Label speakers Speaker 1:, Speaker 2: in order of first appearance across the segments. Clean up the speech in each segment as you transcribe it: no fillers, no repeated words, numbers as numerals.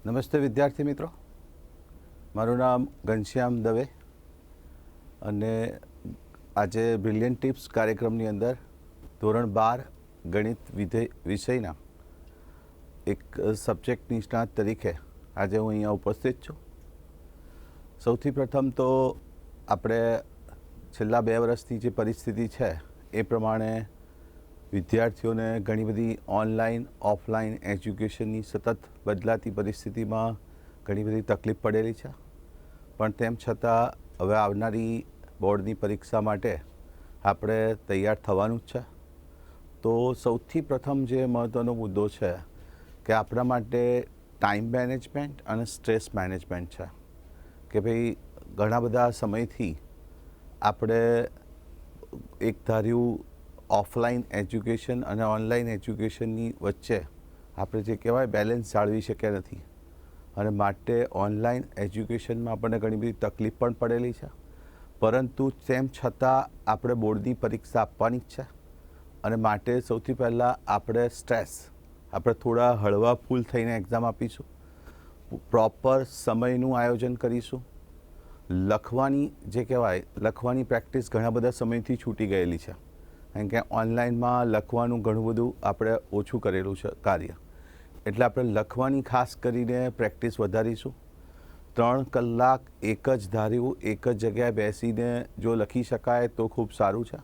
Speaker 1: નમસ્તે વિદ્યાર્થી મિત્રો, મારું નામ ઘનશ્યામ દવે અને આજે બ્રિલિયન્ટ ટિપ્સ કાર્યક્રમની અંદર ધોરણ 12 ગણિત વિષયના એક સબ્જેક્ટ નિષ્ણાત તરીકે આજે હું અહીંયા ઉપસ્થિત છું. સૌથી પ્રથમ તો આપણે છેલ્લા 2 વર્ષની જે પરિસ્થિતિ છે એ પ્રમાણે વિદ્યાર્થીઓને ઘણી બધી ઓનલાઈન ઓફલાઈન એજ્યુકેશનની સતત બદલાતી પરિસ્થિતિમાં ઘણી બધી તકલીફ પડેલી છે, પણ તેમ છતાં હવે આવનારી બોર્ડની પરીક્ષા માટે આપણે તૈયાર થવાનું જ છે. તો સૌથી પ્રથમ જે મહત્ત્વનો મુદ્દો છે કે આપણા માટે ટાઈમ મેનેજમેન્ટ અને સ્ટ્રેસ મેનેજમેન્ટ છે કે ભાઈ ઘણા બધા સમયથી આપણે એક ધાર્યું ઓફલાઈન એજ્યુકેશન અને ઓનલાઈન એજ્યુકેશનની વચ્ચે આપણે જે કહેવાય બેલેન્સ જાળવી શક્યા નથી અને માટે ઓનલાઈન એજ્યુકેશનમાં આપણને ઘણી બધી તકલીફ પણ પડેલી છે, પરંતુ તેમ છતાં આપણે બોર્ડની પરીક્ષા આપવાની જ છે અને માટે સૌથી પહેલાં આપણે થોડા હળવા ફૂલ થઈને એક્ઝામ આપીશું, પ્રોપર સમયનું આયોજન કરીશું. લખવાની પ્રેક્ટિસ ઘણા બધા સમયથી છૂટી ગયેલી છે, કારણ કે ઓનલાઈનમાં લખવાનું ઘણું બધું આપણે ઓછું કરેલું છે કાર્ય, એટલે આપણે લખવાની ખાસ કરીને પ્રેક્ટિસ વધારીશું. 3 કલાક એક જ ધાર્યું એક જ જગ્યાએ બેસીને જો લખી શકાય તો ખૂબ સારું છે,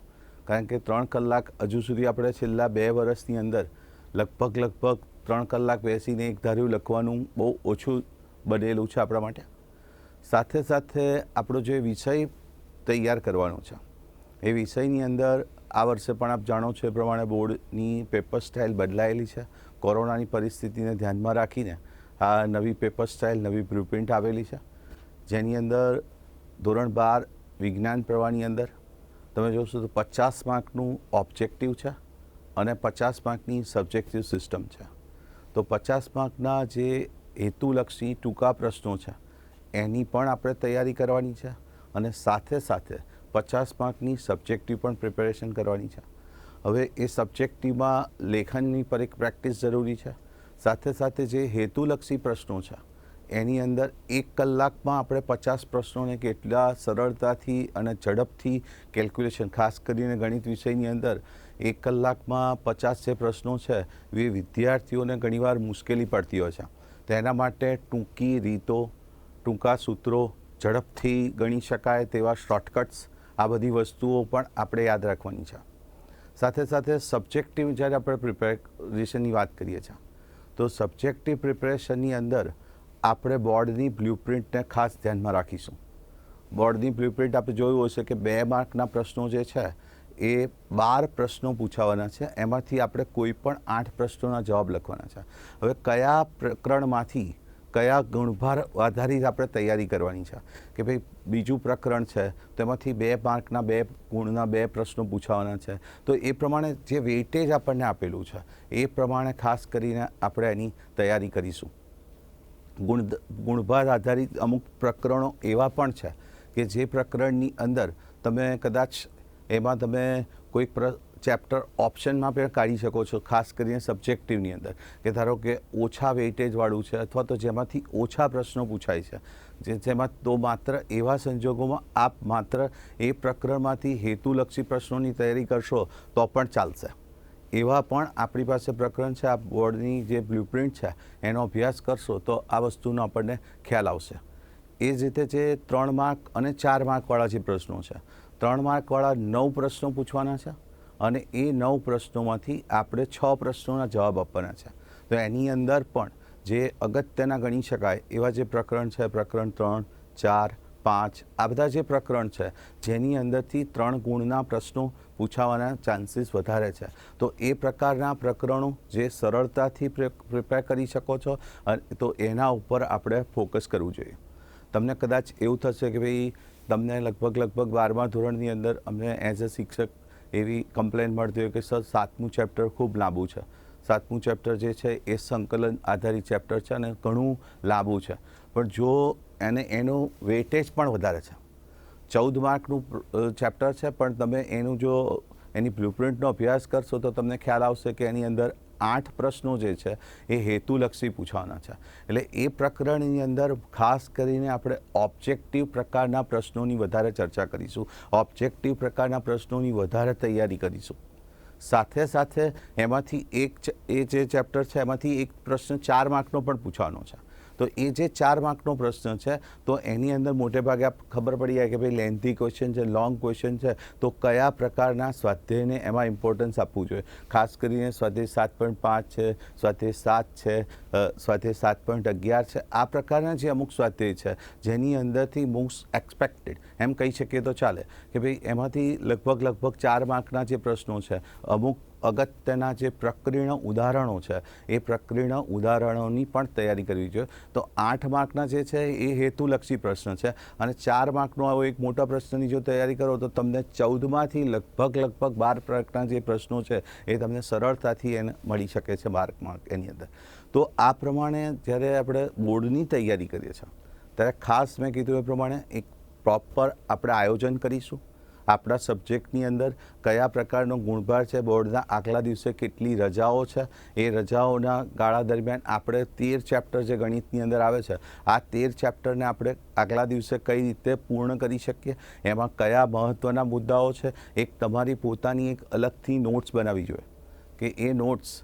Speaker 1: કારણ કે 3 કલાક હજુ સુધી આપણે છેલ્લા 2 વર્ષની અંદર લગભગ 3 કલાક બેસીને એક ધાર્યું લખવાનું બહુ ઓછું બનેલું છે આપણા માટે. સાથે સાથે આપણો જે વિષય તૈયાર કરવાનો છે એ વિષયની અંદર આ વર્ષે પણ આપ જાણો છો એ પ્રમાણે બોર્ડની પેપર સ્ટાઇલ બદલાયેલી છે. કોરોનાની પરિસ્થિતિને ધ્યાનમાં રાખીને આ નવી પેપર સ્ટાઇલ, નવી બ્લુપ્રિન્ટ આવેલી છે, જેની અંદર ધોરણ 12 વિજ્ઞાન પ્રવાહની અંદર તમે જોશો તો 50 માર્કનું ઓબ્જેક્ટિવ છે અને 50 માર્કની સબ્જેક્ટિવ સિસ્ટમ છે. તો 50 માર્કના જે હેતુલક્ષી ટૂંકા પ્રશ્નો છે એની પણ આપણે તૈયારી કરવાની છે અને સાથે સાથે 50 માર્કની સબ્જેક્ટિવ પણ પ્રિપેરેશન કરવાની છે. હવે એ સબ્જેક્ટિવમાં લેખનની પ્રેક્ટિસ જરૂરી છે, સાથે સાથે જે હેતુલક્ષી પ્રશ્નો છે એની અંદર 1 કલાકમાં આપણે 50 પ્રશ્નોને કેટલા સરળતાથી અને ઝડપથી કેલ્ક્યુલેશન, ખાસ કરીને ગણિત વિષયની અંદર 1 કલાકમાં 50 જે પ્રશ્નો છે એ વિદ્યાર્થીઓને ઘણીવાર મુશ્કેલી પડતી હોય છે. તેના માટે ટૂંકી રીતો, ટૂંકા સૂત્રો, ઝડપથી ગણી શકાય તેવા શોર્ટકટ્સ, આ બધી વસ્તુઓ પણ આપણે યાદ રાખવાની છે. સાથે સાથે સબ્જેક્ટિવ જ્યારે આપણે પ્રિપેરેશનની વાત કરીએ છીએ તો સબ્જેક્ટિવ પ્રિપેરેશનની અંદર આપણે બોર્ડની બ્લુપ્રિન્ટને ખાસ ધ્યાનમાં રાખીશું. બોર્ડની બ્લુપ્રિન્ટ આપણે જોયું હશે કે 2 માર્કના પ્રશ્નો જે છે એ 12 પ્રશ્નો પૂછાવાના છે, એમાંથી આપણે કોઈ પણ 8 પ્રશ્નોના જવાબ લખવાના છે. હવે કયા પ્રકરણમાંથી કયા ગુણભાર આધારિત આપણે તૈયારી કરવાની છે કે ભાઈ બીજું પ્રકરણ છે તેમાંથી 2 માર્કના 2 ગુણના 2 પ્રશ્નો પૂછાવાના છે, તો એ પ્રમાણે જે વેઇટેજ આપણને આપેલું છે એ પ્રમાણે ખાસ કરીને આપણે એની તૈયારી કરીશું. ગુણભાર આધારિત અમુક પ્રકરણો એવા પણ છે કે જે પ્રકરણની અંદર તમે કદાચ એમાં તમે કોઈક ચેપ્ટર ઓપ્શનમાં પણ કાઢી શકો છો, ખાસ કરીને સબ્જેક્ટિવની અંદર કે ધારો કે ઓછા વેઇટેજવાળું છે અથવા તો જેમાંથી ઓછા પ્રશ્નો પૂછાય છે, જેમાં તો માત્ર એવા સંજોગોમાં આપ માત્ર એ પ્રકરણમાંથી હેતુલક્ષી પ્રશ્નોની તૈયારી કરશો તો પણ ચાલશે. એવા પણ આપણી પાસે પ્રકરણ છે. આ બોર્ડની જે બ્લુપ્રિન્ટ છે એનો અભ્યાસ કરશો તો આ વસ્તુનો આપણને ખ્યાલ આવશે. એ જ રીતે જે 3 માર્ક અને 4 માર્કવાળા જે પ્રશ્નો છે, 3 માર્કવાળા 9 પ્રશ્નો પૂછવાના છે અને એ 9 પ્રશ્નોમાંથી આપણે 6 પ્રશ્નોના જવાબ આપવાના છે. તો એની અંદર પણ જે અગત્યના ગણી શકાય એવા જે પ્રકરણ છે, પ્રકરણ 3, 4, 5, આ બધા જે પ્રકરણ છે જેની અંદરથી 3 ગુણના પ્રશ્નો પૂછાવાના ચાન્સીસ વધારે છે, તો એ પ્રકારના પ્રકરણો જે સરળતાથી પ્રિપેર કરી શકો છો તો એના ઉપર આપણે ફોકસ કરવું જોઈએ. તમને કદાચ એવું થશે કે ભાઈ તમને લગભગ 12મા ધોરણની અંદર અમને એઝ અ શિક્ષક એવી કમ્પ્લેન મળતી હોય કે સર 7મું ચેપ્ટર ખૂબ લાંબુ છે. 7મું ચેપ્ટર જે છે એ સંકલન આધારિત ચેપ્ટર છે અને ઘણું લાંબુ છે, પણ જો એનું વેઇટેજ પણ વધારે છે. 14 માર્કનું ચેપ્ટર છે, પણ તમે એનું જો એની બ્લુપ્રિન્ટનો અભ્યાસ કરશો તો તમને ખ્યાલ આવશે કે એની અંદર 8 પ્રશ્નો જે છે એ હેતુલક્ષી પૂછવાના છે. એટલે એ પ્રકરણની અંદર ખાસ કરીને આપણે ઓબ્જેક્ટિવ પ્રકારના પ્રશ્નોની વધારે ચર્ચા કરીશું, ઓબ્જેક્ટિવ પ્રકારના પ્રશ્નોની વધારે તૈયારી કરીશું. સાથે સાથે એમાંથી એ જે ચેપ્ટર છે એમાંથી એક પ્રશ્ન 4 માર્કનો પણ પૂછવાનો છે. તો એ જે 4 માર્કનો પ્રશ્ન છે તો એની અંદર મોટે ભાગે ખબર પડી જાય કે ભાઈ લેન્થી ક્વેશ્ચન છે, લોંગ ક્વેશ્ચન છે, તો કયા પ્રકારના સ્વાધ્યાયને એમાં ઇમ્પોર્ટન્સ આપવું જોઈએ. ખાસ કરીને સ્વાધ્યાય 7.5 છે, સ્વાધ્યાય 7 છે, સ્વાધ્યાય 7.11 છે, આ પ્રકારના જે અમુક સ્વાધ્યાય છે જેની અંદરથી મોસ્ટ એક્સપેક્ટેડ એમ કહી શકીએ તો ચાલે કે ભાઈ એમાંથી લગભગ 4 માર્કના જે પ્રશ્નો છે, અમુક અગત્યના જે પ્રકરણ ઉદાહરણો છે એ પ્રકરણ ઉદાહરણોની પણ તૈયારી કરવી જોઈએ. તો 8 માર્કના જે છે એ હેતુલક્ષી પ્રશ્ન છે અને 4 માર્કનો આવો એક મોટા પ્રશ્નની જો તૈયારી કરો તો તમને 14માંથી લગભગ 12 માર્કના જે પ્રશ્નો છે એ તમને સરળતાથી એને મળી શકે છે માર્ક એની અંદર. તો આ પ્રમાણે જ્યારે આપણે બોર્ડની તૈયારી કરીએ છીએ ત્યારે ખાસ મેં કીધું એ પ્રમાણે એક પ્રોપર આપણે આયોજન કરીશું. આપણા સબ્જેક્ટની અંદર કયા પ્રકારનો ગુણભાર છે, બોર્ડના આગલા દિવસે કેટલી રજાઓ છે, એ રજાઓના ગાળા દરમિયાન આપણે 13 ચેપ્ટર જે ગણિતની અંદર આવે છે આ 13 ચેપ્ટરને આપણે આગલા દિવસે કઈ રીતે પૂર્ણ કરી શકીએ, એમાં કયા મહત્ત્વના મુદ્દાઓ છે. એક તમારી પોતાની એક અલગથી નોટ્સ બનાવવી જોઈએ કે એ નોટ્સ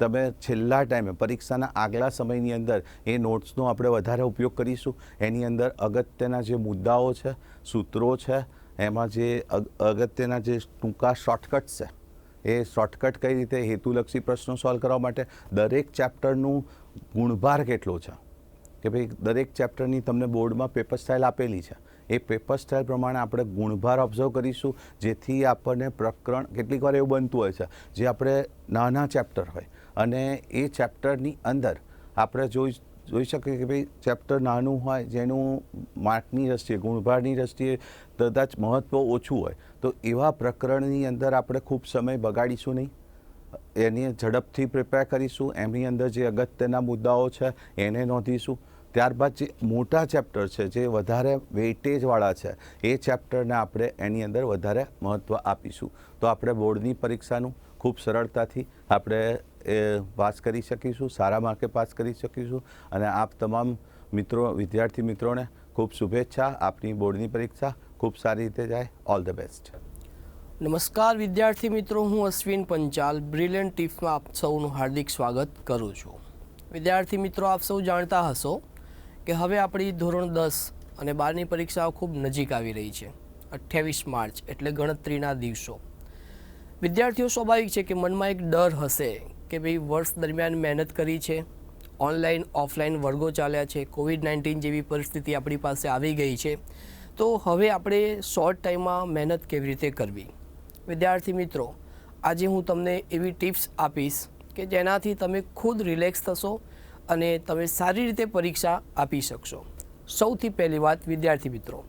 Speaker 1: તમે છેલ્લા ટાઈમે પરીક્ષાના આગલા સમયની અંદર એ નોટ્સનો આપણે વધારે ઉપયોગ કરીશું. એની અંદર અગત્યના જે મુદ્દાઓ છે, સૂત્રો છે, એમાં જે અગત્યના જે ટૂંકા શોર્ટકટ્સ છે એ શોર્ટકટ કઈ રીતે હેતુલક્ષી પ્રશ્નો સોલ્વ કરવા માટે દરેક ચેપ્ટરનું ગુણભાર કેટલો છે કે ભાઈ દરેક ચેપ્ટરની તમને બોર્ડમાં પેપર સ્ટાઇલ આપેલી છે, એ પેપર સ્ટાઇલ પ્રમાણે આપણે ગુણભાર ઓબ્ઝર્વ કરીશું જેથી આપણને પ્રકરણ કેટલીક વાર એવું બનતું હોય છે જે આપણે નાના ચેપ્ટર હોય અને એ ચેપ્ટરની અંદર આપણે જોઈ શકીએ કે ભાઈ ચેપ્ટર નાનું હોય જેનું માર્કની દ્રષ્ટિએ ગુણભારની દ્રષ્ટિએ કદાચ મહત્ત્વ ઓછું હોય તો એવા પ્રકરણની અંદર આપણે ખૂબ સમય બગાડીશું નહીં, એની ઝડપથી પ્રિપેર કરીશું. એમની અંદર જે અગત્યના મુદ્દાઓ છે એને નોંધીશું. ત્યારબાદ જે મોટા ચેપ્ટર છે જે વધારે વેઇટેજવાળા છે એ ચેપ્ટરને આપણે એની અંદર વધારે મહત્ત્વ આપીશું. તો આપણે બોર્ડની પરીક્ષાનું ખૂબ સરળતાથી આપણે પાસ કરી શકીશું, સારા માર્કે પાસ કરી શકીશું. અને આપ તમામ મિત્રો, વિદ્યાર્થી મિત્રોને ખૂબ શુભેચ્છા. આપની બોર્ડની પરીક્ષા ખૂબ સારી રીતે જાય. All the best.
Speaker 2: નમસ્કાર વિદ્યાર્થી મિત્રો, હું અશ્વિન પંચાલ બ્રિલિયન્ટ ટિપ્સમાં આપ સૌનું હાર્દિક સ્વાગત કરું છું. વિદ્યાર્થી મિત્રો, આપ સૌ જાણતા હશો કે હવે આપણી ધોરણ 10 અને 12ની પરીક્ષાઓ ખૂબ નજીક આવી રહી છે. 28 માર્ચ એટલે ગણતરીના દિવસો. વિદ્યાર્થીઓ સ્વાભાવિક છે કે મનમાં એક ડર હશે કે ભાઈ વર્ષ દરમિયાન મહેનત કરી છે, ઓનલાઈન ઓફલાઈન વર્ગો ચાલ્યા છે, કોવિડ-19 જેવી પરિસ્થિતિ આપણી પાસે આવી ગઈ છે, તો હવે આપણે શોર્ટ ટાઈમમાં મહેનત કેવી રીતે કરવી. વિદ્યાર્થી મિત્રો, આજે હું તમને એવી ટિપ્સ આપીશ કે જેનાથી તમે ખુદ રિલેક્સ થશો અને તમે સારી રીતે પરીક્ષા આપી શકશો. સૌથી પહેલી વાત વિદ્યાર્થી મિત્રો,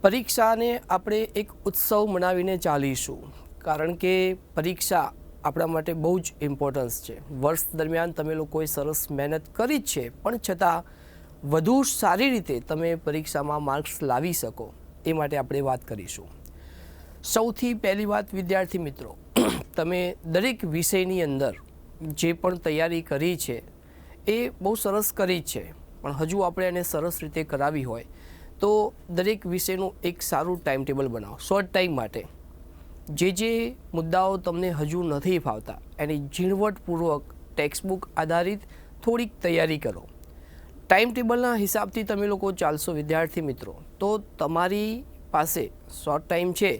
Speaker 2: પરીક્ષાને આપણે એક ઉત્સવ મનાવીને ચાલીશું, કારણ કે પરીક્ષા આપણા માટે બહુ જ ઇમ્પોર્ટન્સ છે. વર્ષ દરમિયાન તમે લોકોએ સરસ મહેનત કરી જ છે, પણ છતાં વધુ સારી રીતે તમે પરીક્ષામાં માર્ક્સ લાવી શકો એ માટે આપણે વાત કરીશું. સૌથી પહેલી વાત વિદ્યાર્થી મિત્રો, તમે દરેક વિષયની અંદર જે પણ તૈયારી કરી છે એ બહુ સરસ કરી જ છે, પણ હજુ આપણે એને સરસ રીતે કરાવી હોય તો દરેક વિષયનું એક સારું ટાઈમ ટેબલ બનાવો. શોર્ટ ટાઈમ માટે જે મુદ્દાઓ તમને હજુ નથી ફાવતા એની ઝીણવટપૂર્વક ટેક્સ્ટબુક આધારિત થોડીક તૈયારી કરો. ટાઈમ ટેબલના હિસાબથી તમે લોકો ચાલશો વિદ્યાર્થી મિત્રો તો તમારી પાસે શોર્ટ ટાઈમ છે,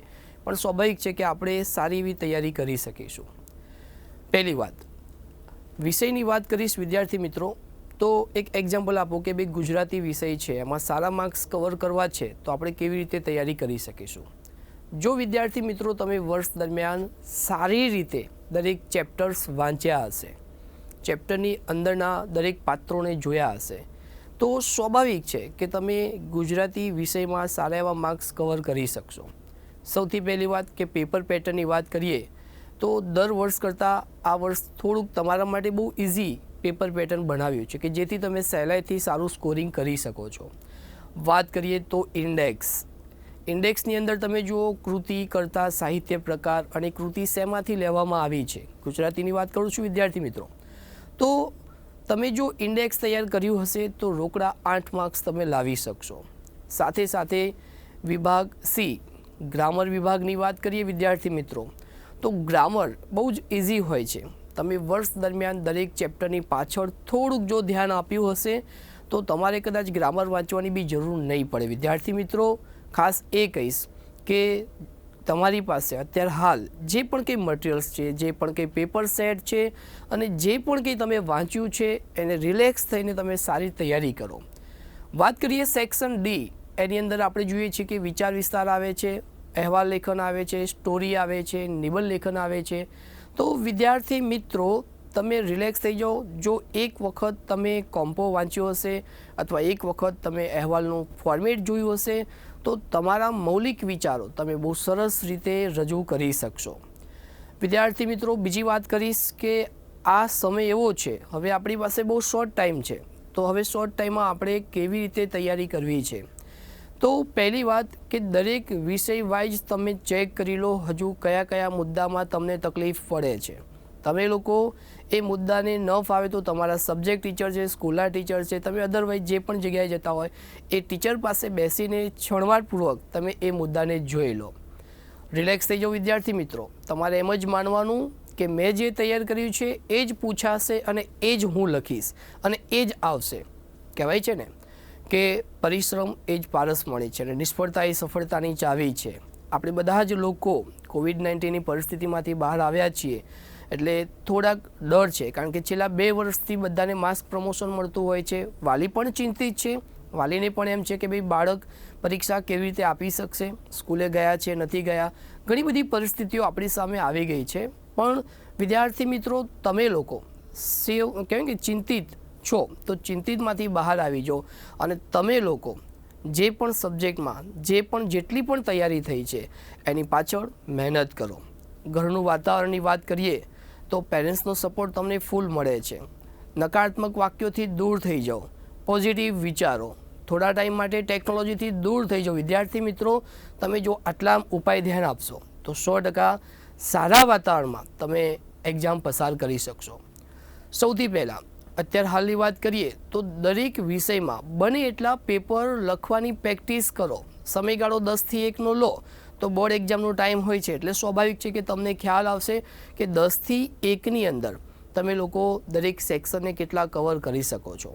Speaker 2: પણ સ્વાભાવિક છે કે આપણે સારી એવી તૈયારી કરી શકીશું. પહેલી વાત, વિષયની વાત કરીશ વિદ્યાર્થી મિત્રો તો એક એક્ઝામ્પલ આપો કે ભાઈ ગુજરાતી વિષય છે, એમાં સારા માર્ક્સ કવર કરવા છે તો આપણે કેવી રીતે તૈયારી કરી શકીશું. જો વિદ્યાર્થી મિત્રો તમે વર્ષ દરમિયાન સારી રીતે દરેક ચેપ્ટર્સ વાંચ્યા હશે, ચેપ્ટરની અંદરના દરેક પાત્રોને જોયા હશે, તો સ્વાભાવિક છે કે તમે ગુજરાતી વિષયમાં સારા એવા માર્ક્સ કવર કરી શકશો. સૌથી પહેલી વાત કે પેપર પેટર્નની વાત કરીએ તો દર વર્ષ કરતાં આ વર્ષ થોડુંક તમારા માટે બહુ ઇઝી પેપર પેટર્ન બનાવ્યું છે કે જેથી તમે સહેલાઈથી સારું સ્કોરિંગ કરી શકો છો. વાત કરીએ તો ઇન્ડેક્સ, ઇન્ડેક્સની અંદર તમે જુઓ કૃતિ, કર્તા, સાહિત્ય પ્રકાર અને કૃતિ શેમાંથી લેવામાં આવી છે. ગુજરાતીની વાત કરું છું વિદ્યાર્થી મિત્રો. તો તમે જો ઇન્ડેક્સ તૈયાર કર્યું હશે તો રોકડા 8 માર્ક્સ તમે લાવી શકશો. સાથે સાથે વિભાગ સી ગ્રામર વિભાગની વાત કરીએ વિદ્યાર્થી મિત્રો, તો ગ્રામર બહુ જ ઇઝી હોય છે. તમે વર્ષ દરમિયાન દરેક ચેપ્ટરની પાછળ થોડુંક જો ધ્યાન આપ્યું હશે તો તમારે કદાચ ગ્રામર વાંચવાની બી જરૂર નહીં પડે. વિદ્યાર્થી મિત્રો ખાસ એ કહીશ કે તમારી પાસે અત્યારે હાલ જે પણ કંઈ મટીરિયલ્સ છે, જે પણ કંઈ પેપર સેટ છે અને જે પણ કંઈ તમે વાંચ્યું છે એને રિલેક્સ થઈને તમે સારી તૈયારી કરો. વાત કરીએ સેક્શન ડી, એની અંદર આપણે જોઈએ છીએ કે વિચાર વિસ્તાર આવે છે, અહેવાલ લેખન આવે છે, સ્ટોરી આવે છે, નિબંધ લેખન આવે છે. તો વિદ્યાર્થી મિત્રો તમે રિલેક્સ થઈ જાઓ. જો એક વખત તમે કોમ્પો વાંચ્યો હશે અથવા એક વખત તમે અહેવાલનું ફોર્મેટ જોયું હશે તો તમારા મૌલિક વિચારો તમે બહુ સરસ રીતે રજૂ કરી શકશો. વિદ્યાર્થી મિત્રો બીજી વાત કરીશ કે આ સમય એવો છે, હવે આપણી પાસે બહુ શોર્ટ ટાઈમ છે, તો હવે શોર્ટ ટાઈમમાં આપણે કેવી રીતે તૈયારી કરવી છે. તો પહેલી વાત કે દરેક વિષય વાઇઝ તમે ચેક કરી લો હજુ કયા કયા મુદ્દામાં તમને તકલીફ પડે છે. તમે લોકો એ મુદ્દાને ન ફાવે તો તમારા સબ્જેક્ટ ટીચર છે, સ્કૂલના ટીચર છે, તમે અદરવાઇઝ જે પણ જગ્યાએ જતા હોય એ ટીચર પાસે બેસીને છણવાટપૂર્વક તમે એ મુદ્દાને જોઈ લો. રિલેક્સ થઈ જાઓ વિદ્યાર્થી મિત્રો. તમારે એમ જ માનવાનું કે મેં જે તૈયાર કર્યું છે એ જ પૂછાશે અને એ જ હું લખીશ અને એ જ આવશે. કહેવાય છે ને કે પરિશ્રમ એ જ પારસમણી છે અને નિષ્ફળતા એ સફળતાની ચાવી છે. આપણે બધા જ લોકો કોવિડ-19ની પરિસ્થિતિમાંથી બહાર આવ્યા છીએ એટલે થોડાક ડર છે, કારણ કે છેલ્લા 2 વર્ષથી બધાને માસ્ક પ્રમોશન મળતું હોય છે. વાલી પણ ચિંતિત છે. વાલીને પણ એમ છે કે ભાઈ બાળક પરીક્ષા કેવી રીતે આપી શકશે, સ્કૂલે ગયા છે નથી ગયા, ઘણી બધી પરિસ્થિતિઓ આપણી સામે આવી ગઈ છે. પણ વિદ્યાર્થી મિત્રો તમે લોકો કહેવાય કે ચિંતિત છો તો ચિંતિતમાંથી બહાર આવી જાઓ અને તમે લોકો જે પણ સબ્જેક્ટમાં જેટલી પણ તૈયારી થઈ છે એની પાછળ મહેનત કરો. ઘરનું વાતાવરણની વાત કરીએ તો પેરેન્ટ્સનો સપોર્ટ તમને ફૂલ મળે છે. નકારાત્મક વાક્યોથી દૂર થઈ જાઓ, પોઝિટિવ વિચારો, થોડા ટાઈમ માટે ટેકનોલોજીથી દૂર થઈ જાઓ. વિદ્યાર્થી મિત્રો તમે જો આટલા ઉપાય ધ્યાન આપશો તો 100% સારા વાતાવરણમાં તમે એક્ઝામ પસાર કરી શકશો. સૌથી પહેલાં અત્યારે હાલની વાત કરીએ તો દરેક વિષયમાં બને એટલા પેપર લખવાની પ્રેક્ટિસ કરો. સમયગાળો 10થી 1નો લો તો બોર્ડ એક્ઝામનો ટાઈમ હોય છે એટલે સ્વાભાવિક છે કે તમને ખ્યાલ આવશે કે 10થી 1ની અંદર તમે લોકો દરેક સેક્શનને કેટલા કવર કરી શકો છો.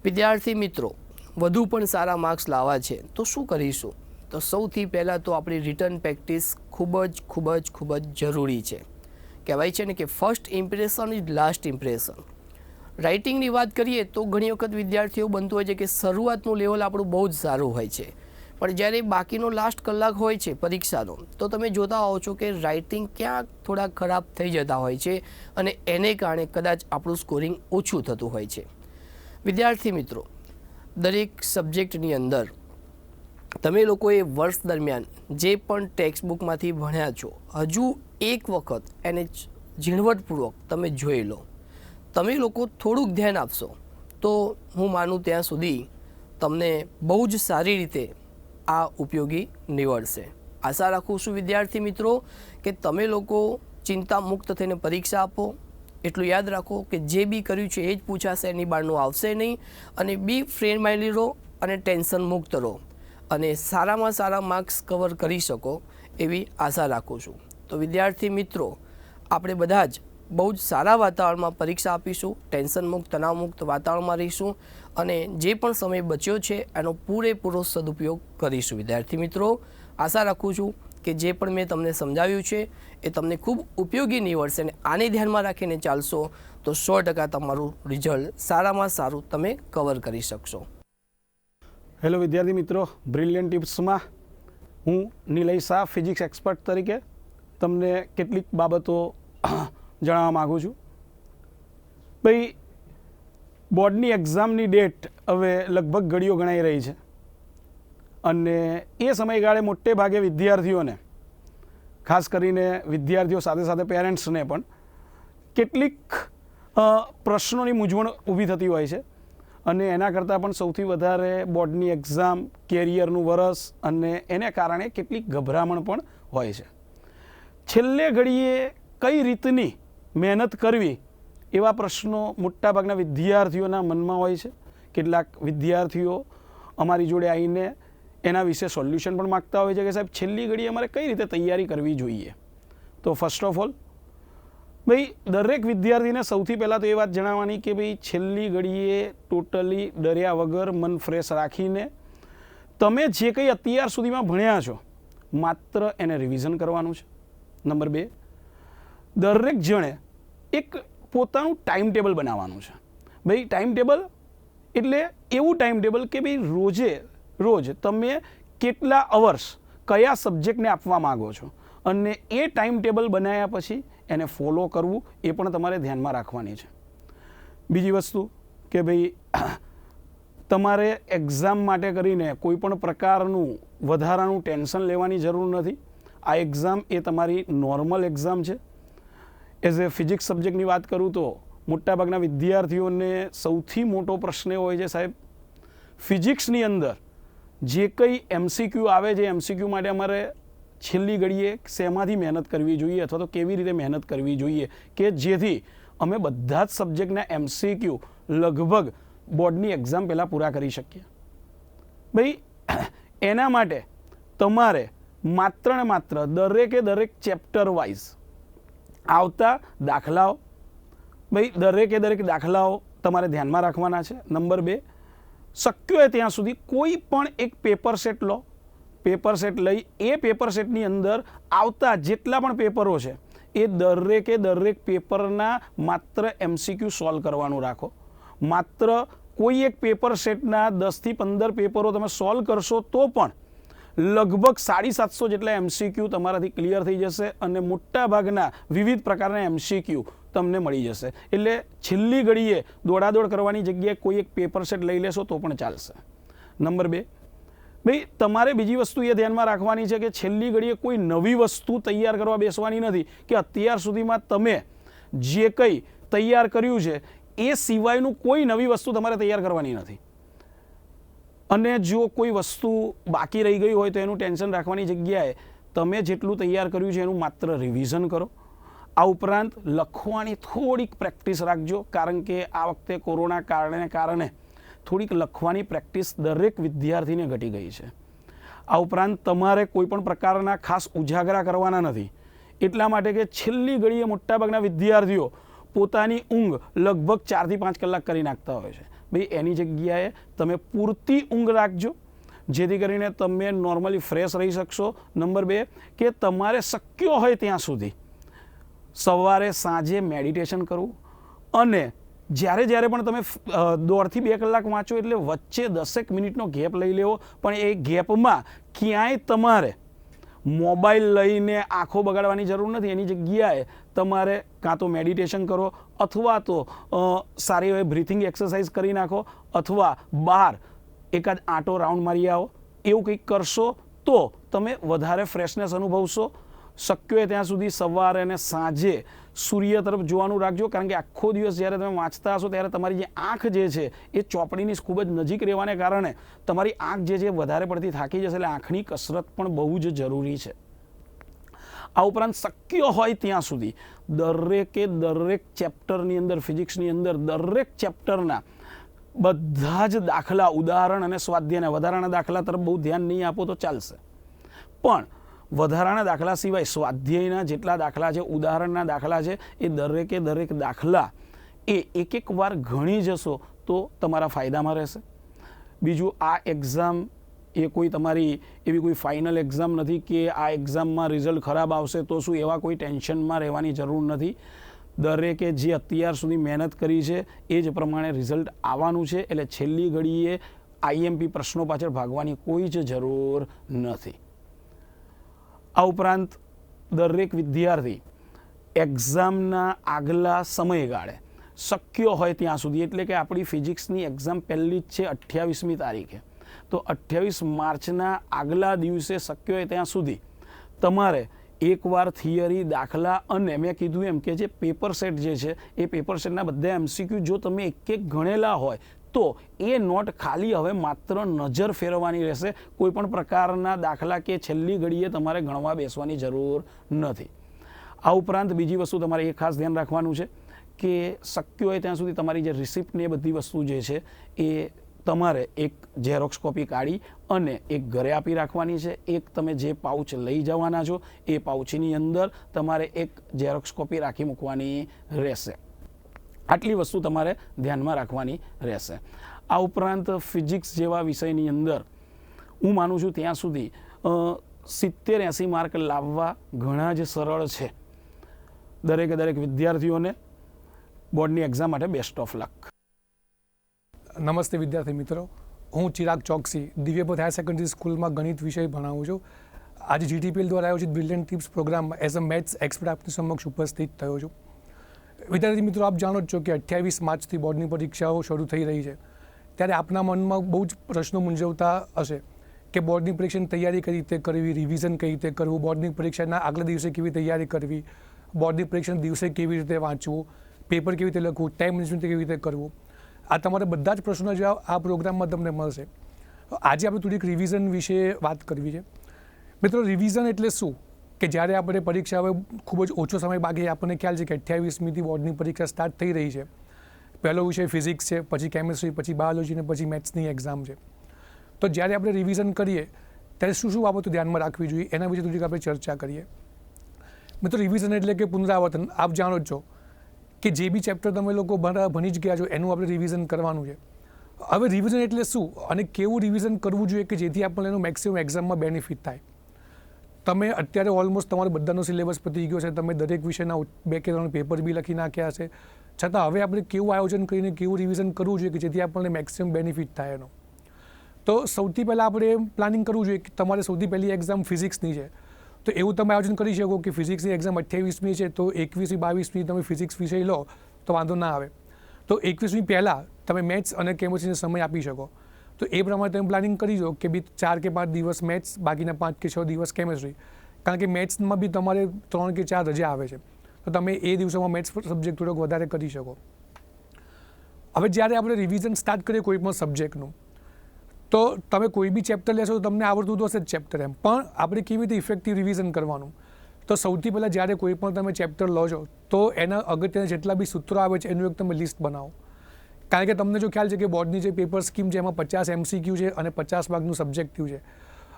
Speaker 2: વિદ્યાર્થી મિત્રો વધુ પણ સારા માર્ક્સ લાવવા છે તો શું કરીશું? તો સૌથી પહેલાં તો આપણી રિટન પ્રેક્ટિસ ખૂબ જ જરૂરી છે. કહેવાય છે ને કે first impression is last impression. રાઇટિંગની વાત કરીએ તો ઘણી વખત વિદ્યાર્થીઓ બનતું હોય છે કે શરૂઆતનું લેવલ આપણું બહુ જ સારું હોય છે, પણ જ્યારે બાકીનો લાસ્ટ કલાક હોય છે પરીક્ષાનો તો તમે જોતા હોવ છો કે રાઇટિંગ ક્યાંક થોડા ખરાબ થઈ જતા હોય છે અને એને કારણે કદાચ આપણું સ્કોરિંગ ઓછું થતું હોય છે. વિદ્યાર્થી મિત્રો દરેક સબ્જેક્ટની અંદર તમે લોકોએ વર્ષ દરમિયાન જે પણ ટેક્સ્ટ બુકમાંથી ભણ્યા છો હજુ એક વખત એને ઝીણવટપૂર્વક તમે જોઈ લો. તમે લોકો થોડુંક ધ્યાન આપશો તો હું માનું ત્યાં સુધી તમને બહુ જ સારી રીતે આ ઉપયોગી નીવડશે. આશા રાખું છું વિદ્યાર્થી મિત્રો કે તમે લોકો ચિંતા મુક્ત થઈને પરીક્ષા આપો. એટલું યાદ રાખો કે જે બી કર્યું છે એ જ પૂછાશે, એની બહારનું આવશે નહીં. અને બી ફ્રેન્ડ માઇન્ડલી રહો અને ટેન્શન મુક્ત રહો અને સારામાં સારા માર્ક્સ કવર કરી શકો એવી આશા રાખું છું. તો વિદ્યાર્થી મિત્રો આપણે બધા જ બહુ જ સારા વાતાવરણમાં પરીક્ષા આપીશું, ટેન્શન મુક્ત તણાવ મુક્ત વાતાવરણમાં રહીશું અને જે પણ સમય બચ્યો છે એનો પૂરેપૂરો સદુપયોગ કરીશું. વિદ્યાર્થી મિત્રો આશા રાખું છું કે જે પણ મેં તમને સમજાવ્યું છે એ તમને ખૂબ ઉપયોગી નીવડશે અને આને ધ્યાનમાં રાખીને ચાલશો તો 100% તમારું રિઝલ્ટ સારામાં સારું તમે કવર કરી શકશો.
Speaker 3: હેલો વિદ્યાર્થી મિત્રો, બ્રિલિયન્ટ ટિપ્સમાં હું નિલય શાહ ફિઝિક્સ એક્સપર્ટ તરીકે તમને કેટલીક બાબતો જણાવવા માગું છું. ભાઈ બોર્ડની એક્ઝામની ડેટ હવે લગભગ ઘડીઓ ગણાઈ રહી છે અને એ સમયગાળે મોટે ભાગે વિદ્યાર્થીઓને, ખાસ કરીને વિદ્યાર્થીઓ સાથે સાથે પેરેન્ટ્સને પણ કેટલીક પ્રશ્નોની મૂંઝવણ ઊભી થતી હોય છે અને એના કરતાં પણ સૌથી વધારે બોર્ડની એક્ઝામ, કેરિયરનું વરસ અને એને કારણે કેટલીક ગભરામણ પણ હોય છે. છેલ્લે ઘડીએ કઈ રીતની મહેનત કરવી એવા પ્રશ્નો મોટાભાગના વિદ્યાર્થીઓના મનમાં હોય છે. કેટલાક વિદ્યાર્થીઓ અમારી જોડે આવીને એના વિશે સોલ્યુશન પણ માગતા હોય છે કે સાહેબ છેલ્લી ઘડીએ અમારે કઈ રીતે તૈયારી કરવી જોઈએ. તો ફર્સ્ટ ઓફ ઓલ ભાઈ દરેક વિદ્યાર્થીને સૌથી પહેલાં તો એ વાત જણાવવાની કે ભાઈ છેલ્લી ઘડીએ ટોટલી ડર્યા વગર મન ફ્રેશ રાખીને તમે જે કંઈ અત્યાર સુધીમાં ભણ્યા છો માત્ર એને રિવિઝન કરવાનું છે. નંબર 2, દરેક જણે એક પોતાનું ટાઈમ ટેબલ બનાવવાનું છે. ભાઈ ટાઈમ ટેબલ એટલે એવું ટાઈમ ટેબલ કે ભાઈ રોજ તમે કેટલા અવર્સ કયા સબ્જેક્ટને આપવા માગો છો અને એ ટાઈમ ટેબલ બનાવ્યા પછી એને ફોલો કરવું એ પણ તમારે ધ્યાનમાં રાખવાની છે. બીજી વસ્તુ કે ભાઈ તમારે એક્ઝામ માટે કરીને કોઈ પણ પ્રકારનું વધારાનું ટેન્શન લેવાની જરૂર નથી. આ એક્ઝામ એ તમારી નોર્મલ એક્ઝામ છે. એઝ એ ફિઝિક્સ સબ્જેક્ટની વાત કરું તો મોટાભાગના વિદ્યાર્થીઓને સૌથી મોટો પ્રશ્ન હોય છે સાહેબ ફિઝિક્સની અંદર જે કંઈ MCQ આવે છે MCQ માટે અમારે છેલ્લી ઘડીએ શેમાંથી મહેનત કરવી જોઈએ અથવા તો કેવી રીતે મહેનત કરવી જોઈએ કે જેથી અમે બધા જ સબ્જેક્ટના MCQ લગભગ બોર્ડની એક્ઝામ પહેલાં પૂરા કરી શકીએ. ભાઈ એના માટે તમારે માત્ર ને માત્ર દરેક ચેપ્ટર વાઇઝ આવતા દાખલાઓ ભાઈ દરેક દાખલાઓ તમારે ધ્યાનમાં રાખવાના છે. નંબર 2, શક્ય હોય ત્યાં સુધી કોઈ પણ એક પેપર સેટ લો. પેપર સેટ લઈ એ પેપર સેટની અંદર આવતા જેટલા પણ પેપરો છે એ દરેક પેપરના માત્ર MCQ સોલ્વ કરવાનું રાખો. માત્ર કોઈ એક પેપર સેટના 10 થી 15 પેપરો તમે સોલ્વ કરશો તો પણ લગભગ 750 જેટલા MCQ તમારાથી ક્લિયર થઈ જશે અને મોટાભાગના વિવિધ પ્રકારના MCQ તમને મળી જશે. એટલે છેલ્લી ઘડીએ દોડાદોડ કરવાની જગ્યાએ કોઈ એક પેપર સેટ લઈ લેશો તો પણ ચાલશે. નંબર 2, ભાઈ તમારે બીજી વસ્તુ એ ધ્યાનમાં રાખવાની છે કે છેલ્લી ઘડીએ કોઈ નવી વસ્તુ તૈયાર કરવા બેસવાની નથી કે અત્યાર સુધીમાં તમે જે કંઈ તૈયાર કર્યું છે એ સિવાયનું કોઈ નવી વસ્તુ તમારે તૈયાર કરવાની નથી. અને જો કોઈ વસ્તુ બાકી રહી ગઈ હોય તો એનું ટેન્શન રાખવાની જગ્યાએ તમે જેટલું તૈયાર કર્યું છે એનું માત્ર રિવિઝન કરો. આ ઉપરાંત લખવાની થોડીક પ્રેક્ટિસ રાખજો કારણ કે આ વખતે કોરોના કારણે થોડીક લખવાની પ્રેક્ટિસ દરેક વિદ્યાર્થીને ઘટી ગઈ છે. આ ઉપરાંત તમારે કોઈ પણ પ્રકારના ખાસ ઉજાગરા કરવાના નથી એટલા માટે કે છેલ્લી ઘડીએ મોટાભાગના વિદ્યાર્થીઓ પોતાની ઊંઘ લગભગ 4 થી 5 કલાક કરી નાખતા હોય છે. ભાઈ એની જગ્યાએ તમે પૂરતી ઊંઘ રાખજો જેથી કરીને તમે નોર્મલી ફ્રેશ રહી શકશો. નંબર 2 કે તમારે શક્ય હોય ત્યાં સુધી સવારે સાંજે મેડિટેશન કરવું અને જ્યારે પણ તમે 1.5 થી 2 કલાક વાંચો એટલે વચ્ચે 10 મિનિટનો ગેપ લઈ લેવો. પણ એ ગેપમાં ક્યાંય તમારે મોબાઈલ લઈને આંખો બગાડવાની જરૂર નથી. એની જગ્યાએ તમારે કાં તો મેડિટેશન કરો અથવા તો સારી એવી બ્રીથિંગ એક્સરસાઇઝ કરી નાખો અથવા બહાર એકાદ આંટો રાઉન્ડ મારી આવો. એવું કંઈક કરશો તો તમે વધારે ફ્રેશનેસ અનુભવશો. શક્ય હોય ત્યાં સુધી સવારે અને સાંજે સૂર્ય તરફ જોવાનું રાખજો કારણ કે આખો દિવસ જ્યારે તમે વાંચતા હશો ત્યારે તમારી જે આંખ જે છે એ ચોપડીની ખૂબ જ નજીક રહેવાને કારણે તમારી આંખ જે છે વધારે પડતી થાકી જશે. એટલે આંખની કસરત પણ બહુ જ જરૂરી છે. આ ઉપરાંત શક્ય હોય ત્યાં સુધી દરેક ચેપ્ટરની અંદર ફિઝિક્સની અંદર દરેક ચેપ્ટરના બધા જ દાખલા ઉદાહરણ અને સ્વાધ્યાયના વધારાના દાખલા તરફ બહુ ધ્યાન નહીં આપો તો ચાલશે. પણ વધારાના દાખલા સિવાય સ્વાધ્યાયના જેટલા દાખલા છે ઉદાહરણના દાખલા છે એ દરેક દાખલા એ એક વાર ગણી જશો તો તમારા ફાયદામાં રહેશે. બીજું આ એક્ઝામ એ કોઈ તમારી એવી કોઈ ફાઇનલ એક્ઝામ નથી કે આ એક્ઝામમાં રિઝલ્ટ ખરાબ આવશે તો શું એવા કોઈ ટેન્શનમાં રહેવાની જરૂર નથી. દરેકે જે અત્યાર સુધી મહેનત કરી છે એ જ પ્રમાણે રિઝલ્ટ આવવાનું છે. એટલે છેલ્લી ઘડીએ IMP પ્રશ્નો પાછળ ભાગવાની કોઈ જ જરૂર નથી. આ ઉપરાંત દરેક વિદ્યાર્થી એક્ઝામના આગલા સમયગાળે શક્ય હોય ત્યાં સુધી એટલે કે આપણી ફિઝિક્સની એક્ઝામ પહેલી જ છે 28મી તારીખે તો 28 માર્ચના આગલા દિવસે શક્ય હોય ત્યાં સુધી તમારે એકવાર થિયરી દાખલા અને મેં કીધું એમ કે જે પેપર સેટ જે છે એ પેપર સેટના બધા MCQ જો તમે એક ગણેલા હોય તો એ નોટ ખાલી હવે માત્ર નજર ફેરવવાની રહેશે. કોઈ પણ પ્રકારના દાખલા કે છેલ્લી ઘડીએ તમારે ગણવા બેસવાની જરૂર નથી. આ ઉપરાંત બીજી વસ્તુ તમારે એ ખાસ ધ્યાન રાખવાનું છે કે શક્ય હોય ત્યાં સુધી તમારી જે રિસિપ્ટ ને એ બધી વસ્તુ જે છે એ તમારે એક ઝેરોક્સ કોપી કાઢી અને એક ઘરે આપી રાખવાની છે. એક તમે જે પાઉચ લઈ જવાના છો એ પાઉચની અંદર તમારે એક ઝેરોક્સ કોપી રાખી મૂકવાની રહેશે. આટલી વસ્તુ તમારે ધ્યાનમાં રાખવાની રહેશે. આ ઉપરાંત ફિઝિક્સ જેવા વિષયની અંદર હું માનું છું ત્યાં સુધી 70-80 માર્ક લાવવા ઘણા જ સરળ છે. દરેકે દરેક વિદ્યાર્થીઓને બોર્ડની એક્ઝામ માટે બેસ્ટ ઓફ લક.
Speaker 4: નમસ્તે વિદ્યાર્થી મિત્રો, હું ચિરાગ ચોકસી દિવ્યપથ હાયર સેકન્ડરી સ્કૂલમાં ગણિત વિષય ભણાવું છું. આજે GTPL દ્વારા આયોજિત બ્રિલિયન્ટ ટિપ્સ પ્રોગ્રામમાં એઝ અ મેથ્સ એક્સપર્ટ આપની સમક્ષ ઉપસ્થિત થયો છું. વિદ્યાર્થી મિત્રો, આપ જાણો જ છો કે 28 માર્ચથી બોર્ડની પરીક્ષાઓ શરૂ થઈ રહી છે. ત્યારે આપના મનમાં બહુ જ પ્રશ્નો મૂંઝવતા હશે કે બોર્ડની પરીક્ષાની તૈયારી કઈ રીતે કરવી, રિવિઝન કઈ રીતે કરવું, બોર્ડની પરીક્ષાના આગલા દિવસે કેવી તૈયારી કરવી, બોર્ડની પરીક્ષાના દિવસે કેવી રીતે વાંચવું, પેપર કેવી રીતે લખવું, ટાઈમ મેનેજમેન્ટ કેવી રીતે કરવું. આ તમારા બધા જ પ્રશ્નોના જવાબ આ પ્રોગ્રામમાં તમને મળશે. આજે આપણે થોડીક રિવિઝન વિશે વાત કરવી છે. મિત્રો, રિવિઝન એટલે શું કે જ્યારે આપણે પરીક્ષા હવે ખૂબ જ ઓછો સમય બાકી, આપણને ખ્યાલ છે કે 28મીથી બોર્ડની પરીક્ષા સ્ટાર્ટ થઈ રહી છે. પહેલો વિષય ફિઝિક્સ છે, પછી કેમિસ્ટ્રી, પછી બાયોલોજી અને પછી મેથ્સની એક્ઝામ છે. તો જ્યારે આપણે રિવિઝન કરીએ ત્યારે શું શું બાબતો ધ્યાનમાં રાખવી જોઈએ એના વિશે થોડીક આપણે ચર્ચા કરીએ. મિત્રો, રિવિઝન એટલે કે પુનરાવર્તન. આપ જાણો જ છો કે જે બી ચેપ્ટર તમે લોકો ભણી જ ગયા છો એનું આપણે રિવિઝન કરવાનું છે. હવે રિવિઝન એટલે શું અને કેવું રિવિઝન કરવું જોઈએ કે જેથી આપણને એનું મેક્સિમમ એક્ઝામમાં બેનિફિટ થાય. તમે અત્યારે ઓલમોસ્ટ તમારો બધાનો સિલેબસ પતી ગયો છે, તમે દરેક વિષયના 2 કે 3 પેપર બી લખી નાખ્યા છે, છતાં હવે આપણે કેવું આયોજન કરીને કેવું રિવિઝન કરવું જોઈએ કે જેથી આપણને મેક્સિમમ બેનિફિટ થાય એનો. તો સૌથી પહેલાં આપણે પ્લાનિંગ કરવું જોઈએ કે તમારે સૌથી પહેલી એક્ઝામ ફિઝિક્સની છે. તો એવું તમે આયોજન કરી શકો કે ફિઝિક્સની એક્ઝામ 28મી છે તો 21-22મી તમે ફિઝિક્સ વિષય લો તો વાંધો ના આવે. તો 21મી પહેલાં તમે મેથ્સ અને કેમિસ્ટ્રીને સમય આપી શકો. તો એ પ્રમાણે તમે પ્લાનિંગ કરી દો કે બી 4 કે 5 દિવસ મેથ્સ, બાકીના 5 કે 6 દિવસ કેમિસ્ટ્રી. કારણ કે મેથ્સમાં બી તમારે 3 કે 4 રજા આવે છે, તો તમે એ દિવસોમાં મેથ્સ સબ્જેક્ટ થોડોક વધારે કરી શકો. હવે જ્યારે આપણે રિવિઝન સ્ટાર્ટ કરીએ કોઈ પણ સબ્જેક્ટનું, તો તમે કોઈ બી ચેપ્ટર લેશો તો તમને આવડતું તો હશે જ ચેપ્ટર, એમ પણ આપણે કેવી રીતે ઇફેક્ટિવ રિવિઝન કરવાનું. તો સૌથી પહેલાં જ્યારે કોઈ પણ તમે ચેપ્ટર લો છો તો એના અગત્યના જેટલા બી સૂત્રો આવે છે એનું એક તમે લિસ્ટ બનાવો. કારણ કે તમને જો ખ્યાલ છે કે બોર્ડની જે પેપર સ્કીમ છે એમાં 50 MCQ છે અને 50 માર્કનું સબ્જેક્ટિવ છે.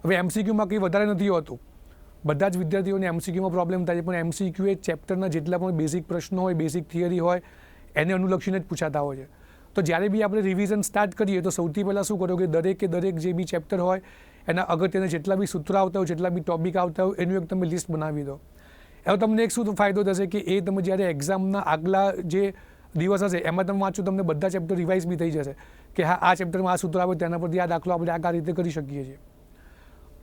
Speaker 4: હવે MCQમાં કંઈ વધારે નથી હોતું. બધા જ વિદ્યાર્થીઓને MCQમાં પ્રોબ્લેમ થાય છે, પણ MCQ એ ચેપ્ટરના જેટલા પણ બેઝિક પ્રશ્નો હોય, બેઝિક થિયરી હોય એને અનુલક્ષીને જ પૂછાતા હોય છે. તો જ્યારે બી આપણે રિવિઝન સ્ટાર્ટ કરીએ તો સૌથી પહેલાં શું કરો કે દરેકે દરેક જે બી ચેપ્ટર હોય એના અગત્યના જેટલા બી સૂત્રો આવતા હોય, જેટલા બી ટોપિક આવતા હોય એનું એક તમે લિસ્ટ બનાવી દો. એવો તમને એક શું ફાયદો થશે કે એ તમે જ્યારે એક્ઝામના આગલા જે દિવસ હશે એમાં તમે વાંચો, તમને બધા ચેપ્ટર રિવાઇઝ બી થઈ જશે કે હા આ ચેપ્ટરમાં આ સૂત્ર આવે તેના પરથી આ દાખલો આપણે આ રીતે કરી શકીએ છીએ.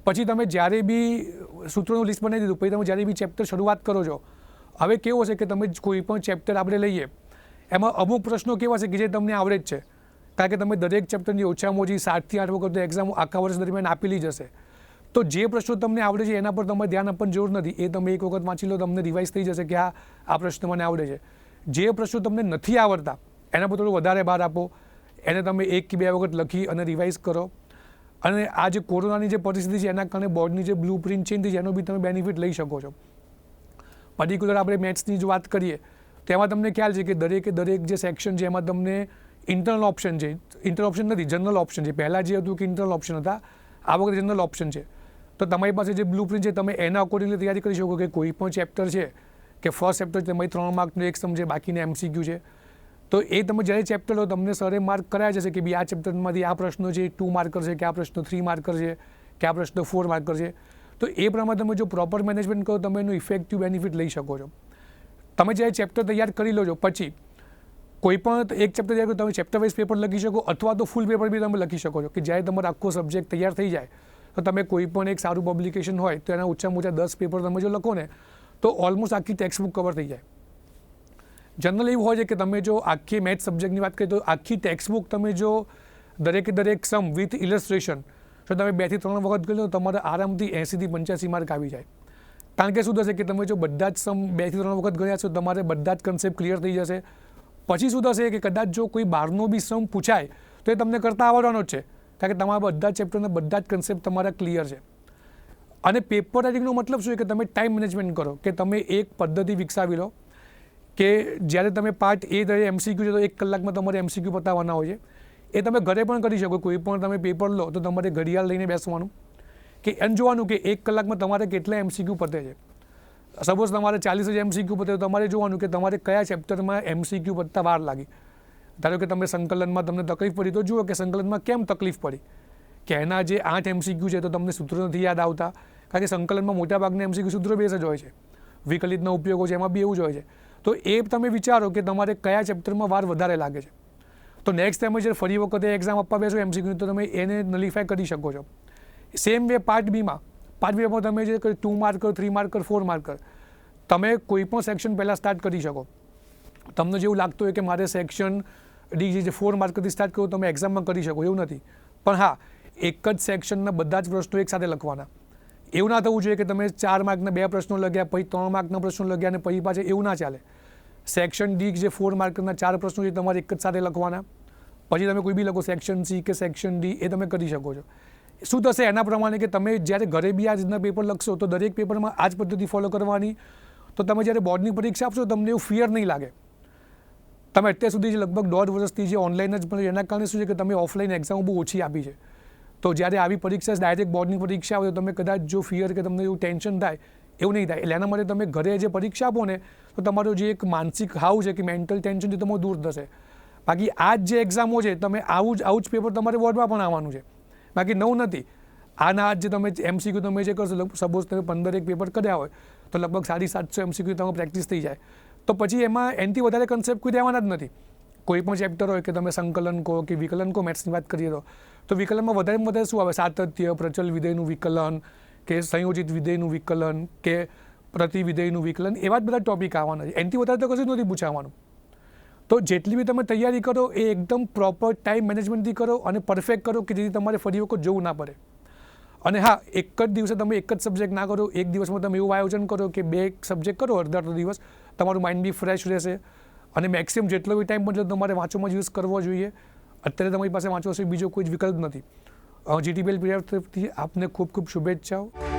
Speaker 4: પછી તમે જ્યારે બી સૂત્રોનું લિસ્ટ બનાવી દીધું, પછી તમે જ્યારે બી ચેપ્ટર શરૂઆત કરો છો, હવે કેવું હશે કે તમે કોઈ પણ ચેપ્ટર આપણે લઈએ એમાં અમુક પ્રશ્નો કેવા છે કે જે તમને આવડે જ છે, કારણ કે તમે દરેક ચેપ્ટરની ઓછામાં ઓછી 7 થી 8 વખત એક્ઝામ આખા વર્ષ દરમિયાન આપેલી જ હશે. તો જે પ્રશ્નો તમને આવડે છે એના પર તમારે ધ્યાન આપવાની જરૂર નથી. એ તમે એક વખત વાંચી લો, તમને રિવાઇઝ થઈ જશે કે હા આ પ્રશ્ન મને આવડે છે. જે પ્રશ્નો તમને નથી આવડતા એના પર થોડું વધારે ભાર આપો, એને તમે 1 કે 2 વખત લખી અને રિવાઇઝ કરો. અને આ જે કોરોનાની જે પરિસ્થિતિ છે એના કારણે બોર્ડની જે બ્લુ પ્રિન્ટ ચેન્જ થઈ છે એનો બી તમે બેનિફિટ લઈ શકો છો. પર્ટિક્યુલર આપણે મેથ્સની જ વાત કરીએ તો એમાં તમને ખ્યાલ છે કે દરેકે દરેક જે સેક્શન છે એમાં તમને ઇન્ટરનલ ઓપ્શન છે, ઇન્ટર ઓપ્શન નથી, જનરલ ઓપ્શન છે. પહેલાં જે હતું કે ઇન્ટરનલ ઓપ્શન હતા, આ વખતે જનરલ ઓપ્શન છે. તો તમારી પાસે જે બ્લુ પ્રિન્ટ છે તમે એના અકોર્ડિંગલી તૈયારી કરી શકો કે કોઈ પણ ચેપ્ટર છે કે ફર્સ્ટ ચેપ્ટર તમારી 3 માર્કનું એક સમ છે, બાકીને MCQ છે. તો એ તમે જ્યારે ચેપ્ટર લો તમને સરે માર્ક કરાયા જશે કે બી આ ચેપ્ટરમાંથી આ પ્રશ્નો છે 2 માર્કર છે, કે આ પ્રશ્નો 3 માર્કર છે, કે આ પ્રશ્નો 4 માર્કર છે. તો એ પ્રમાણે તમે જો પ્રોપર મેનેજમેન્ટ કરો તમે એનું ઇફેક્ટિવ બેનિફિટ લઈ શકો છો. તમે જ્યારે ચેપ્ટર તૈયાર કરી લો છો પછી કોઈ પણ એક ચેપ્ટર તૈયાર કરો, તમે ચેપ્ટર વાઇઝ પેપર લખી શકો અથવા તો ફૂલ પેપર બી તમે લખી શકો છો કે જ્યારે તમારો આખો સબ્જેક્ટ તૈયાર થઈ જાય તો તમે કોઈ પણ એક સારું પબ્લિકેશન હોય તો એના ઓછામાં ઓછા 10 પેપર તમે જો લખો ને તો ઓલમોસ્ટ આખી ટેક્સ્ટ બુક કવર થઈ જાય. જનરલ એવું હોય છે કે તમે જો આખી મેથ્સ સબ્જેક્ટની વાત કરીએ તો આખી ટેક્સ્ટ બુક તમે જો દરેકે દરેક સમ વિથ ઇલસ્ટ્રેશન જો તમે 2 થી 3 વખત કરી લો તો તમારે આરામથી 80 થી 85 માર્ક આવી જાય. કારણ કે શું થશે કે તમે જો બધા જ સમ 2 થી 3 વખત ગણ્યા છો તમારે બધા જ કન્સેપ્ટ ક્લિયર થઈ જશે. પછી શું થશે કે કદાચ જો કોઈ બહારનો બી સમ પૂછાય તો તો એ તમને કરતા આવડવાનો જ છે, કારણ કે તમારા બધા ચેપ્ટરના બધા જ કન્સેપ્ટ તમારા ક્લિયર છે. અને પેપર રાઇટિંગનો મતલબ શું છે કે તમે ટાઈમ મેનેજમેન્ટ કરો, કે તમે એક પદ્ધતિ વિકસાવી લો કે જ્યારે તમે પાર્ટ એ MCQ છે તો 1 કલાકમાં તમારે MCQ પતાવવાના હોય છે. એ તમે ઘરે પણ કરી શકો. કોઈ પણ તમે પેપર લો તો તમારે ઘડિયાળ લઈને બેસવાનું કે એમ જોવાનું કે 1 કલાકમાં તમારે કેટલા MCQ પતે છે. સપોઝ તમારે 40 જ MCQ પતે તો તમારે જોવાનું કે તમારે કયા ચેપ્ટરમાં MCQ પતતા વાર લાગી. ધારો કે તમે સંકલનમાં તમને તકલીફ પડી તો જુઓ કે સંકલનમાં કેમ તકલીફ પડી, કે એના જે 8 MCQ છે તો તમને સૂત્રો નથી યાદ આવતા, કારણ કે સંકલનમાં મોટાભાગના MCQ સૂત્રો બેઝ જ હોય છે. વિકલિતના ઉપયોગો છે એમાં બી એવું જ હોય છે. તો એ તમે વિચારો કે તમારે કયા ચેપ્ટરમાં વાર વધારે લાગે છે. તો નેક્સ્ટ ટાઈમ જ્યારે ફરી વખતે એક્ઝામ આપવા બેસો MCQ તો તમે એને નલિફાય કરી શકો છો. સેમ વે પાર્ટ બીમાં તમે જે 2 માર્કર 3 માર્કર 4 માર્કર તમે કોઈ પણ સેક્શન પહેલાં સ્ટાર્ટ કરી શકો. તમને જેવું લાગતું હોય કે મારે સેક્શન ડી જે 4 માર્કરથી સ્ટાર્ટ કરવું તમે એક્ઝામમાં કરી શકો, એવું નથી. પણ હા, એક જ સેક્શનના બધા જ પ્રશ્નો એકસાથે લખવાના. એવું ના થવું જોઈએ કે તમે 4 માર્કના 2 પ્રશ્નો લખ્યા, પછી 3 માર્કના પ્રશ્નો લખ્યા અને પછી પાછા, એવું ના ચાલે. સેક્શન ડી જે 4 માર્કના 4 પ્રશ્નો છે તમારે એક જ સાથે લખવાના. પછી તમે કોઈ બી લખો સેક્શન સી કે સેક્શન ડી, એ તમે કરી શકો છો. શું થશે એના પ્રમાણે કે તમે જ્યારે ઘરે બી આ રીતના પેપર લખશો તો દરેક પેપરમાં આ જ પદ્ધતિ ફોલો કરવાની, તો તમે જ્યારે બોર્ડની પરીક્ષા આપશો તમને એવું ફિયર નહીં લાગે. તમે અત્યાર સુધી જે લગભગ 1.5 વર્ષથી જે ઓનલાઈન જ પણ એના કારણે શું છે કે તમે ઓફલાઈન એક્ઝામ બહુ ઓછી આપી છે. તો જ્યારે આવી પરીક્ષા ડાયરેક્ટ બોર્ડની પરીક્ષા આવે તો તમે કદાચ જો ફિયર કે તમને એવું ટેન્શન થાય એવું નહીં થાય. એટલે એના માટે તમે ઘરે જે પરીક્ષા આપો ને તો તમારો જે એક માનસિક હાવ છે કે મેન્ટલ ટેન્શન છે તમારું દૂર થશે. બાકી આ જ જે એક્ઝામો છે તમે આવું જ પેપર તમારે બોર્ડમાં પણ આવવાનું છે, બાકી નવું નથી. આના જે તમે MCQ તમે જે કરશો, સપોઝ તમે 15 પેપર કર્યા હોય તો લગભગ 750 MCQ તમારે પ્રેક્ટિસ થઈ જાય. તો પછી એમાં એનાથી વધારે કન્સેપ્ટ કોઈ રહેવાના જ નથી. કોઈ પણ ચેપ્ટર હોય કે તમે સંકલન કહો કે વિકલન કહો, મેથ્સની વાત કરીએ તો વિકલનમાં વધારેમાં વધારે શું આવે? સાતત્ય, પ્રચલ વિધેયનું વિકલન કે સંયોજિત વિધેયનું વિકલન કે પ્રતિવિધેયનું વિકલન, એવા જ બધા ટોપિક આવવાના છે. એનાથી વધારે તો કશું જ નથી પૂછાવાનું. તો જેટલી બી તમે તૈયારી કરો એ એકદમ પ્રોપર ટાઈમ મેનેજમેન્ટથી કરો અને પરફેક્ટ કરો કે જેથી તમારે ફરી વખત જોવું ના પડે. અને હા, એક જ દિવસે તમે એક જ સબ્જેક્ટ ના કરો. એક દિવસમાં તમે એવું આયોજન કરો કે 2 સબ્જેક્ટ કરો અડધો દિવસ, તમારું માઇન્ડ બી ફ્રેશ રહેશે. અને મેક્સિમમ જેટલો બી ટાઈમ બચે તમારે વાંચવામાં યુઝ કરવો જોઈએ. અત્યારે તમારી પાસે વાંચવા સિવાય બીજો કોઈ જ વિકલ્પ નથી. GTPL તરફથી આપને ખૂબ ખૂબ શુભેચ્છાઓ.